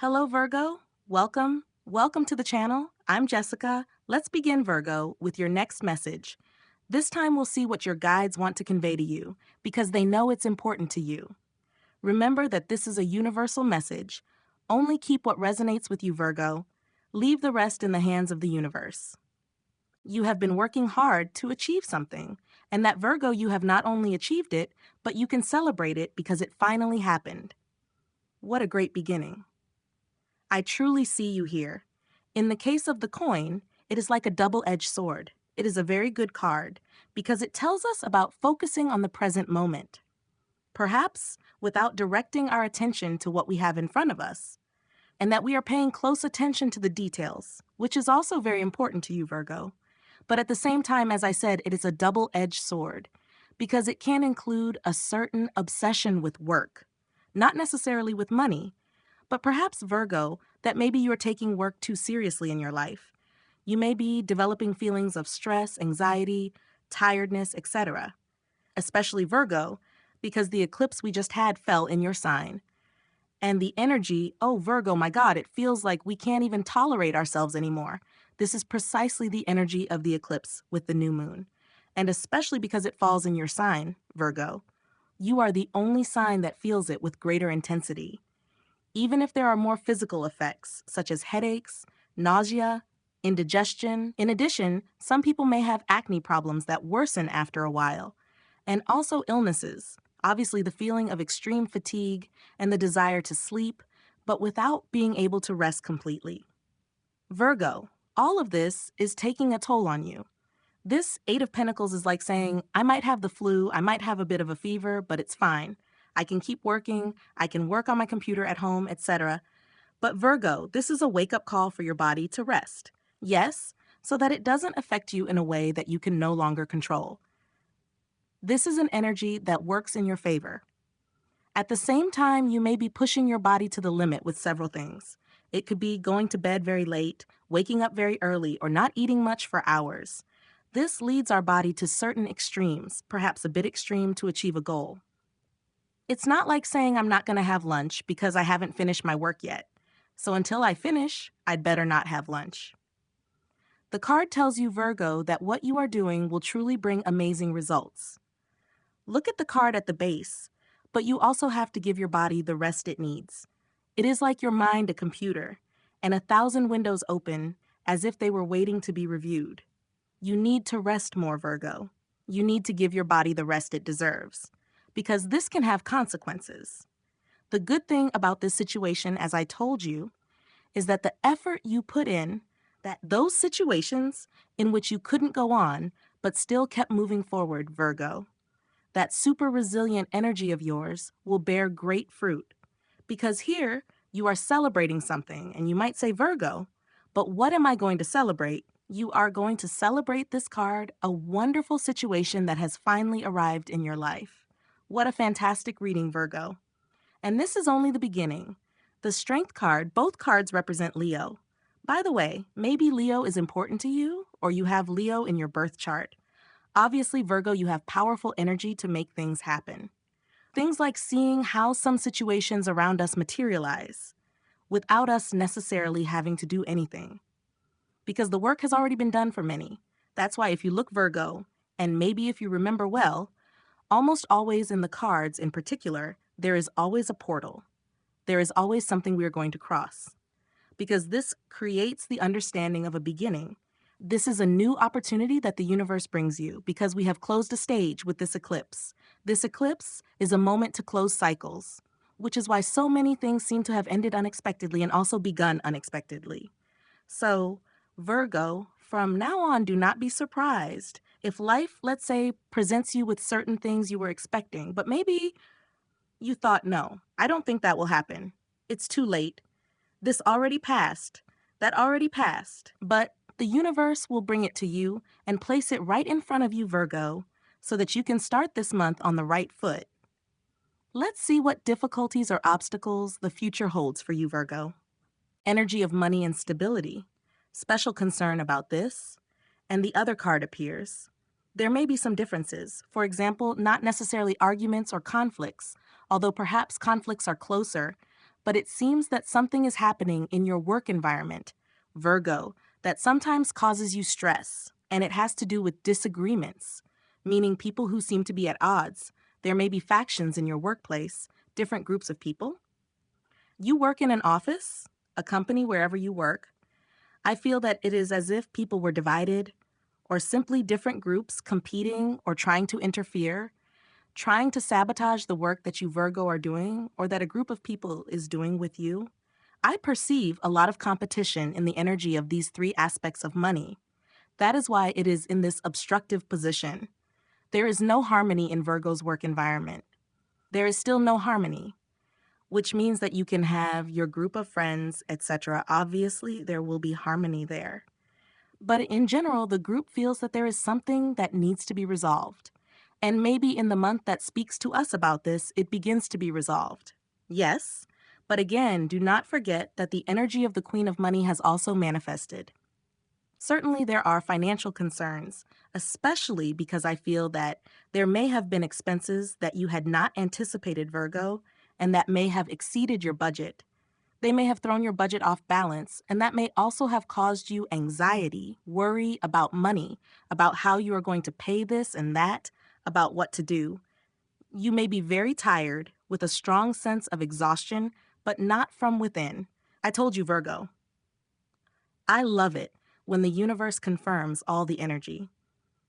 Hello, Virgo. Welcome to the channel. I'm Jessica. Let's begin, Virgo, with your next message. This time we'll see what your guides want to convey to you because they know it's important to you. Remember that this is a universal message. Only keep what resonates with you, Virgo. Leave the rest in the hands of the universe. You have been working hard to achieve something, and that Virgo, you have not only achieved it, but you can celebrate it because it finally happened. What a great beginning. I truly see you here. In the case of the coin, it is like a double-edged sword. It is a very good card because it tells us about focusing on the present moment. Perhaps without directing our attention to what we have in front of us, and that we are paying close attention to the details, which is also very important to you, Virgo. But at the same time, as I said, it is a double-edged sword because it can include a certain obsession with work, not necessarily with money, but perhaps, Virgo, that maybe you're taking work too seriously in your life. You may be developing feelings of stress, anxiety, tiredness, etc. Especially Virgo, because the eclipse we just had fell in your sign. And the energy, oh Virgo, my God, it feels like we can't even tolerate ourselves anymore. This is precisely the energy of the eclipse with the new moon. And especially because it falls in your sign, Virgo. You are the only sign that feels it with greater intensity. Even if there are more physical effects, such as headaches, nausea, indigestion. In addition, some people may have acne problems that worsen after a while, and also illnesses. Obviously, the feeling of extreme fatigue and the desire to sleep, but without being able to rest completely. Virgo, all of this is taking a toll on you. This Eight of Pentacles is like saying, I might have the flu, I might have a bit of a fever, but it's fine. I can keep working, I can work on my computer at home, etc. But Virgo, this is a wake-up call for your body to rest. Yes, so that it doesn't affect you in a way that you can no longer control. This is an energy that works in your favor. At the same time, you may be pushing your body to the limit with several things. It could be going to bed very late, waking up very early, or not eating much for hours. This leads our body to certain extremes, perhaps a bit extreme to achieve a goal. It's not like saying I'm not going to have lunch because I haven't finished my work yet. So until I finish, I'd better not have lunch. The card tells you, Virgo, that what you are doing will truly bring amazing results. Look at the card at the base, but you also have to give your body the rest it needs. It is like your mind a computer, and 1,000 windows open as if they were waiting to be reviewed. You need to rest more, Virgo. You need to give your body the rest it deserves, because this can have consequences. The good thing about this situation, as I told you, is that the effort you put in, that those situations in which you couldn't go on but still kept moving forward, Virgo, that super resilient energy of yours will bear great fruit. Because here, you are celebrating something, and you might say, Virgo, but what am I going to celebrate? You are going to celebrate this card, a wonderful situation that has finally arrived in your life. What a fantastic reading, Virgo. And this is only the beginning. The Strength card, both cards represent Leo. By the way, maybe Leo is important to you, or you have Leo in your birth chart. Obviously, Virgo, you have powerful energy to make things happen. Things like seeing how some situations around us materialize without us necessarily having to do anything. Because the work has already been done for many. That's why if you look, Virgo, and maybe if you remember well, almost always in the cards in particular, there is always a portal. There is always something we are going to cross. Because this creates the understanding of a beginning. This is a new opportunity that the universe brings you because we have closed a stage with this eclipse. This eclipse is a moment to close cycles, which is why so many things seem to have ended unexpectedly and also begun unexpectedly. So, Virgo, from now on, do not be surprised if life, let's say, presents you with certain things you were expecting, but maybe you thought, no, I don't think that will happen. It's too late. This already passed. That already passed. But the universe will bring it to you and place it right in front of you, Virgo, so that you can start this month on the right foot. Let's see what difficulties or obstacles the future holds for you, Virgo. Energy of money and stability. Special concern about this. And the other card appears. There may be some differences. For example, not necessarily arguments or conflicts, although perhaps conflicts are closer, but it seems that something is happening in your work environment, Virgo, that sometimes causes you stress, and it has to do with disagreements, meaning people who seem to be at odds. There may be factions in your workplace, different groups of people. You work in an office, a company, wherever you work. I feel that it is as if people were divided, or simply different groups competing or trying to interfere, trying to sabotage the work that you Virgo are doing or that a group of people is doing with you. I perceive a lot of competition in the energy of these three aspects of money. That is why it is in this obstructive position. There is no harmony in Virgo's work environment. There is still no harmony, which means that you can have your group of friends, etc. Obviously, there will be harmony there. But in general, the group feels that there is something that needs to be resolved. And maybe in the month that speaks to us about this, it begins to be resolved. Yes, but again, do not forget that the energy of the Queen of Money has also manifested. Certainly, there are financial concerns, especially because I feel that there may have been expenses that you had not anticipated, Virgo, and that may have exceeded your budget. They may have thrown your budget off balance, and that may also have caused you anxiety, worry about money, about how you are going to pay this and that, about what to do. You may be very tired with a strong sense of exhaustion, but not from within. I told you, Virgo. I love it when the universe confirms all the energy.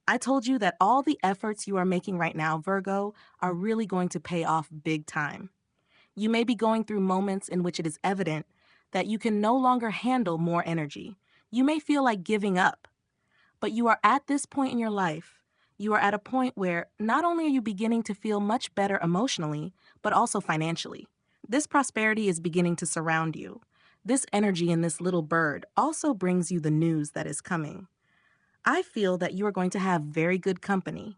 I told you that all the efforts you are making right now, Virgo, are really going to pay off big time. You may be going through moments in which it is evident that you can no longer handle more energy. You may feel like giving up, but you are at this point in your life. You are at a point where not only are you beginning to feel much better emotionally, but also financially. This prosperity is beginning to surround you. This energy in this little bird also brings you the news that is coming. I feel that you are going to have very good company.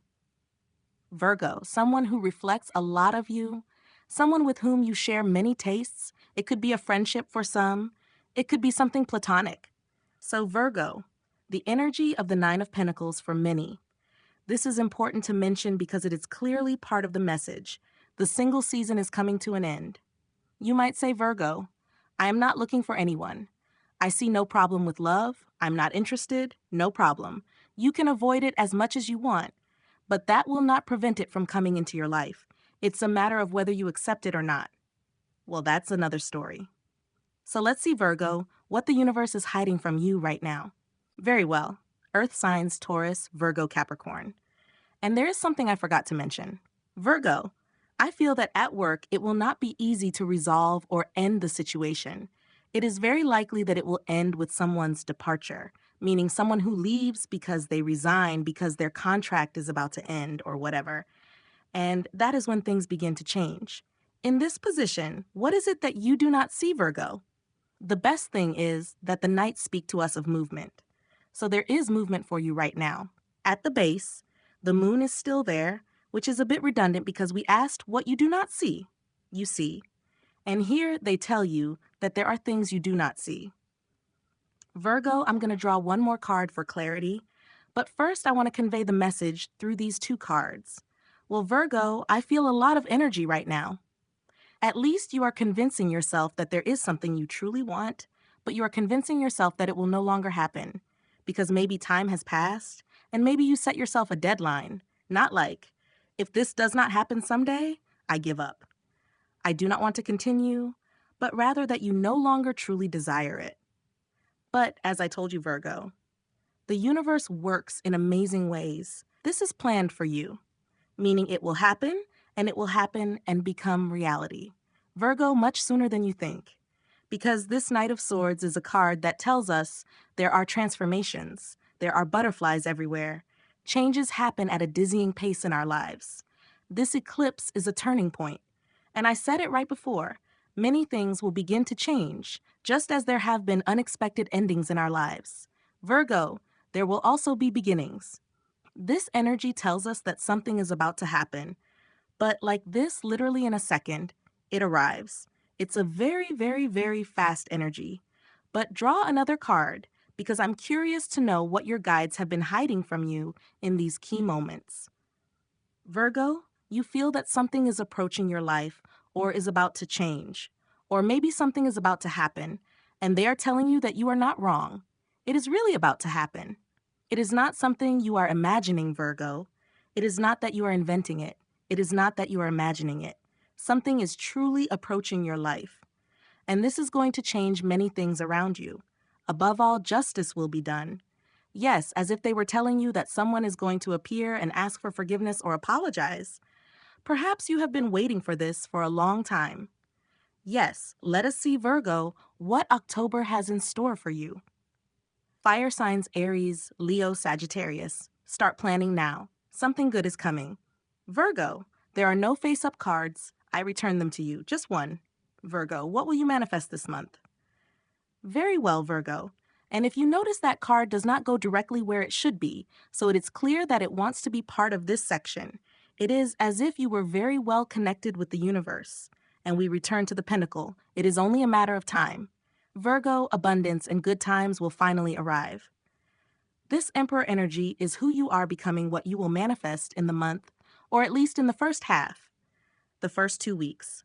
Virgo, someone who reflects a lot of you, someone with whom you share many tastes. It could be a friendship for some. It could be something platonic. So Virgo, the energy of the Nine of Pentacles for many. This is important to mention because it is clearly part of the message. The single season is coming to an end. You might say, Virgo, I am not looking for anyone. I see no problem with love. I'm not interested. No problem. You can avoid it as much as you want, but that will not prevent it from coming into your life. It's a matter of whether you accept it or not. Well, that's another story. So let's see, Virgo, what the universe is hiding from you right now. Very well. Earth signs Taurus, Virgo, Capricorn. And there is something I forgot to mention. Virgo, I feel that at work it will not be easy to resolve or end the situation. It is very likely that it will end with someone's departure, meaning someone who leaves because they resign because their contract is about to end or whatever. And that is when things begin to change. In this position, what is it that you do not see, Virgo? The best thing is that the nights speak to us of movement. So there is movement for you right now. At the base, the moon is still there, which is a bit redundant because we asked what you do not see. You see. And here they tell you that there are things you do not see. Virgo, I'm going to draw one more card for clarity. But first, I want to convey the message through these two cards. Well, Virgo, I feel a lot of energy right now. At least you are convincing yourself that there is something you truly want, but you are convincing yourself that it will no longer happen because maybe time has passed and maybe you set yourself a deadline, not like, if this does not happen someday, I give up. I do not want to continue, but rather that you no longer truly desire it. But as I told you, Virgo, the universe works in amazing ways. This is planned for you, meaning it will happen and become reality. Virgo, much sooner than you think. Because this Knight of Swords is a card that tells us there are transformations, there are butterflies everywhere. Changes happen at a dizzying pace in our lives. This eclipse is a turning point. And I said it right before, many things will begin to change, just as there have been unexpected endings in our lives. Virgo, there will also be beginnings. This energy tells us that something is about to happen. But like this, literally in a second, it arrives. It's a very, very, very fast energy. But draw another card because I'm curious to know what your guides have been hiding from you in these key moments. Virgo, you feel that something is approaching your life or is about to change. Or maybe something is about to happen, and they are telling you that you are not wrong. It is really about to happen. It is not something you are imagining, Virgo. It is not that you are inventing it. It is not that you are imagining it. Something is truly approaching your life. And this is going to change many things around you. Above all, justice will be done. Yes, as if they were telling you that someone is going to appear and ask for forgiveness or apologize. Perhaps you have been waiting for this for a long time. Yes, let us see, Virgo, what October has in store for you. Fire signs Aries, Leo, Sagittarius. Start planning now. Something good is coming. Virgo, there are no face-up cards. I return them to you. Just one. Virgo, what will you manifest this month? Very well, Virgo. And if you notice that card does not go directly where it should be, so it is clear that it wants to be part of this section. It is as if you were very well connected with the universe. And we return to the Pentacle. It is only a matter of time. Virgo, abundance, and good times will finally arrive. This Emperor energy is who you are becoming what you will manifest in the month, or at least in the first half, the first 2 weeks.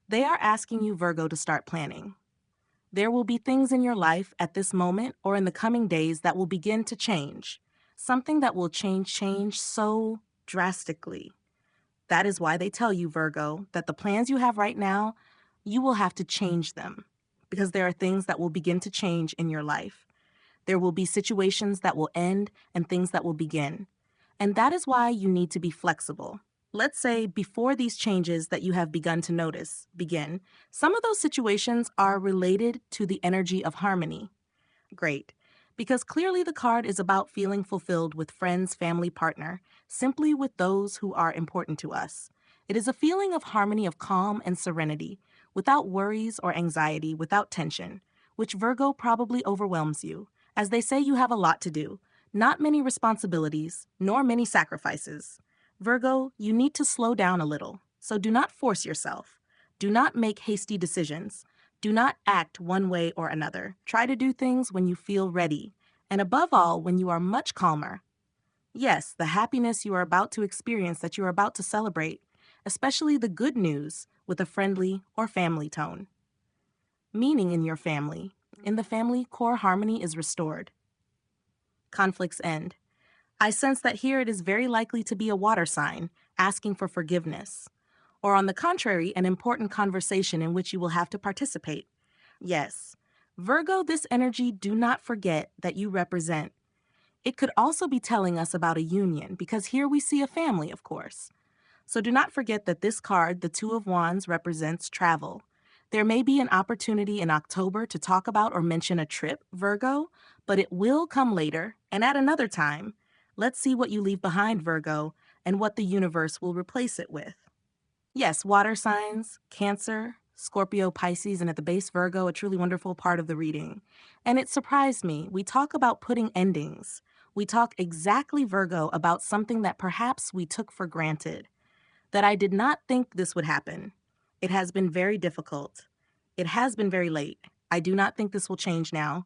They are asking you, Virgo, to start planning. There will be things in your life at this moment or in the coming days that will begin to change. Something that will change so drastically. That is why they tell you, Virgo, that the plans you have right now, you will have to change them because there are things that will begin to change in your life. There will be situations that will end and things that will begin. And that is why you need to be flexible. Let's say before these changes that you have begun to notice begin, some of those situations are related to the energy of harmony. Great. Because clearly the card is about feeling fulfilled with friends, family, partner, simply with those who are important to us. It is a feeling of harmony, of calm and serenity, without worries or anxiety, without tension, which Virgo probably overwhelms you. As they say, you have a lot to do, not many responsibilities, nor many sacrifices. Virgo, you need to slow down a little, so do not force yourself. Do not make hasty decisions. Do not act one way or another. Try to do things when you feel ready, and above all, when you are much calmer. Yes, the happiness you are about to experience, that you are about to celebrate, especially the good news, with a friendly or family tone. Meaning in your family. In the family, core harmony is restored. Conflicts end. I sense that here it is very likely to be a water sign, asking for forgiveness. Or on the contrary, an important conversation in which you will have to participate. Yes. Virgo, this energy, do not forget that you represent. It could also be telling us about a union, because here we see a family, of course. So do not forget that this card, the Two of Wands, represents travel. There may be an opportunity in October to talk about or mention a trip, Virgo, but it will come later and at another time. Let's see what you leave behind, Virgo, and what the universe will replace it with. Yes, water signs, Cancer, Scorpio, Pisces, and at the base Virgo, a truly wonderful part of the reading. And it surprised me. We talk about putting endings. We talk exactly, Virgo, about something that perhaps we took for granted. That I did not think this would happen. It has been very difficult. It has been very late. I do not think this will change now.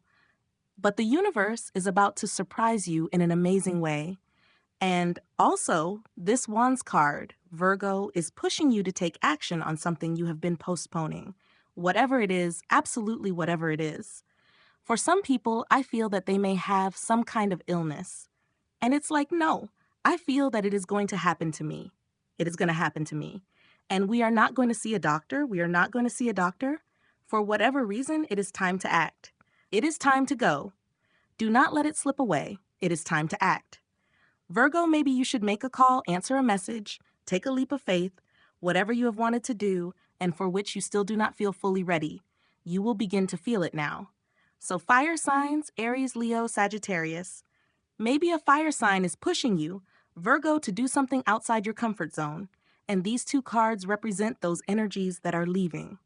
But the universe is about to surprise you in an amazing way. And also, this Wands card, Virgo, is pushing you to take action on something you have been postponing. Whatever it is, absolutely whatever it is. For some people, I feel that they may have some kind of illness. And it's like, no, I feel that it is going to happen to me. It is going to happen to me. And we are not going to see a doctor. We are not going to see a doctor. For whatever reason, it is time to act. It is time to go. Do not let it slip away. It is time to act. Virgo, maybe you should make a call, answer a message, take a leap of faith, whatever you have wanted to do and for which you still do not feel fully ready. You will begin to feel it now. So fire signs, Aries, Leo, Sagittarius. Maybe a fire sign is pushing you, Virgo, to do something outside your comfort zone. And these two cards represent those energies that are leaving.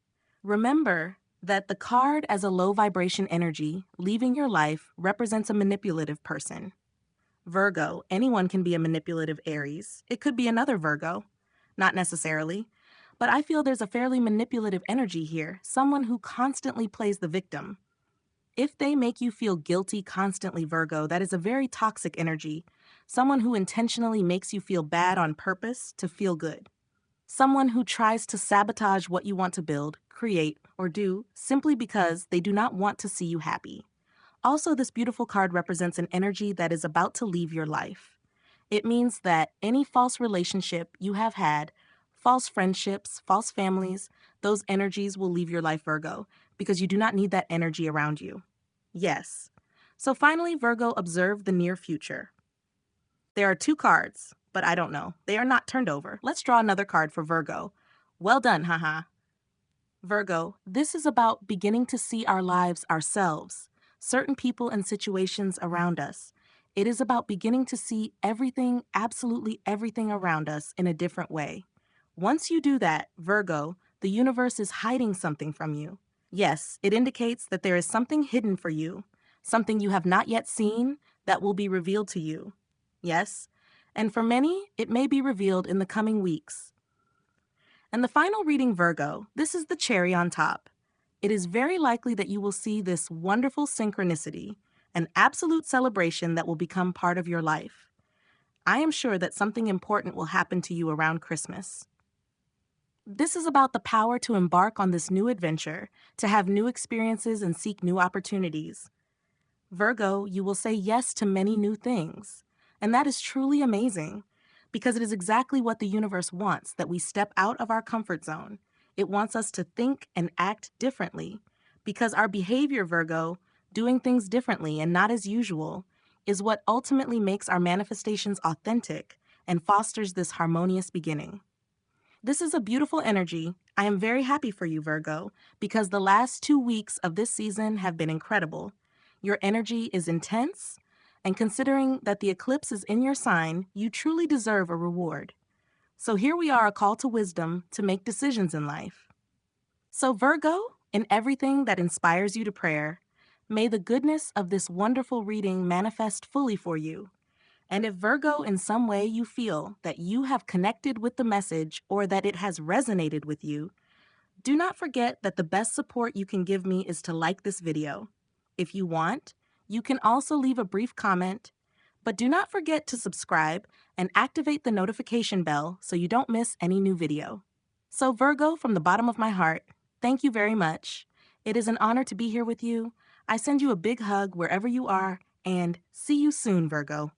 Remember that the card as a low vibration energy leaving your life represents a manipulative person. Virgo, anyone can be a manipulative Aries. It could be another Virgo. Not necessarily. But I feel there's a fairly manipulative energy here, someone who constantly plays the victim. If they make you feel guilty constantly, Virgo, that is a very toxic energy. Someone who intentionally makes you feel bad on purpose to feel good. Someone who tries to sabotage what you want to build, create, or do simply because they do not want to see you happy. Also, this beautiful card represents an energy that is about to leave your life. It means that any false relationship you have had, false friendships, false families, those energies will leave your life, Virgo, because you do not need that energy around you. Yes. So finally, Virgo, observe the near future. There are two cards, but I don't know. They are not turned over. Let's draw another card for Virgo. Well done, haha. Virgo, this is about beginning to see our lives ourselves, certain people and situations around us. It is about beginning to see everything, absolutely everything around us in a different way. Once you do that, Virgo, the universe is hiding something from you. Yes, it indicates that there is something hidden for you, something you have not yet seen that will be revealed to you. Yes, and for many, it may be revealed in the coming weeks. And the final reading, Virgo, this is the cherry on top. It is very likely that you will see this wonderful synchronicity, an absolute celebration that will become part of your life. I am sure that something important will happen to you around Christmas. This is about the power to embark on this new adventure, to have new experiences and seek new opportunities. Virgo, you will say yes to many new things. And that is truly amazing because it is exactly what the universe wants, that we step out of our comfort zone. It wants us to think and act differently because our behavior, Virgo, doing things differently and not as usual, is what ultimately makes our manifestations authentic and fosters this harmonious beginning. This is a beautiful energy. I am very happy for you, Virgo, because the last 2 weeks of this season have been incredible. Your energy is intense, and considering that the eclipse is in your sign, you truly deserve a reward. So here we are, a call to wisdom to make decisions in life. So Virgo, in everything that inspires you to prayer, may the goodness of this wonderful reading manifest fully for you. And if Virgo, in some way you feel that you have connected with the message or that it has resonated with you, do not forget that the best support you can give me is to like this video. If you want, you can also leave a brief comment, but do not forget to subscribe and activate the notification bell so you don't miss any new video. So Virgo, from the bottom of my heart, thank you very much. It is an honor to be here with you. I send you a big hug wherever you are, and see you soon, Virgo.